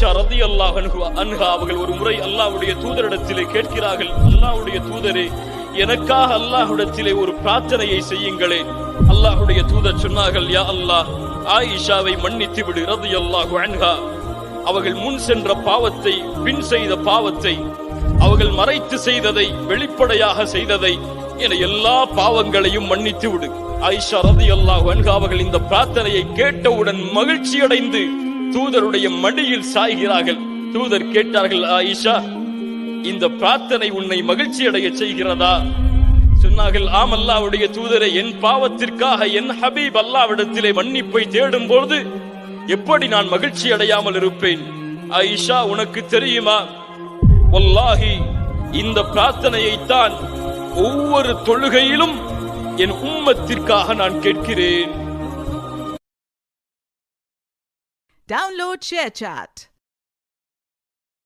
ஆயிஷா ரலியல்லாஹு அன்ஹா அவர்கள் ஒரு முறை அல்லாஹ்வுடைய தூதரிடத்திலே கேட்கிறார்கள், அல்லாஹ்வுடைய தூதரே, எனக்காக அல்லாஹ்விடத்திலே ஒரு பிரார்த்தனையை செய்யுங்களே. அல்லாஹ்வுடைய தூதர் சொன்னார்கள், யா அல்லாஹ், ஆயிஷாவை மன்னித்து விடு ரலியல்லாஹு அன்ஹா. அவர்கள் முன் சென்ற பாவத்தை, பின் செய்த பாவத்தை, அவர்கள் மறைத்து செய்ததை, வெளிப்படையாக செய்ததை என எல்லா பாவங்களையும் மன்னித்து விடு. ஆயிஷா ரலியல்லாஹு அன்ஹா அவர்கள் இந்த பிரார்த்தனையை கேட்டவுடன் மகிழ்ச்சி அடைந்து தூதருடைய மடியில் சாய்கிறார்கள். தூதர் கேட்டார்கள், ஆயிஷா, இந்த பிரார்த்தனை உன்னை மகிழ்ச்சி அடைய செய்கிறதா? சொன்னார்கள், ஆம் அல்லாஹ்வுடைய தூதரே, என் பாவத்திற்காக என் ஹபீப் அல்லாஹ்விடத்திலே மன்னிப்பை தேடும் பொழுது எப்படி நான் மகிழ்ச்சி அடையாமல் இருப்பேன்? ஆயிஷா, உனக்கு தெரியுமா, வல்லாஹி இந்த பிரார்த்தனையைத்தான் ஒவ்வொரு தொழுகையிலும் என் உம்மத்திற்காக நான் கேட்கிறேன். Download ShareChat.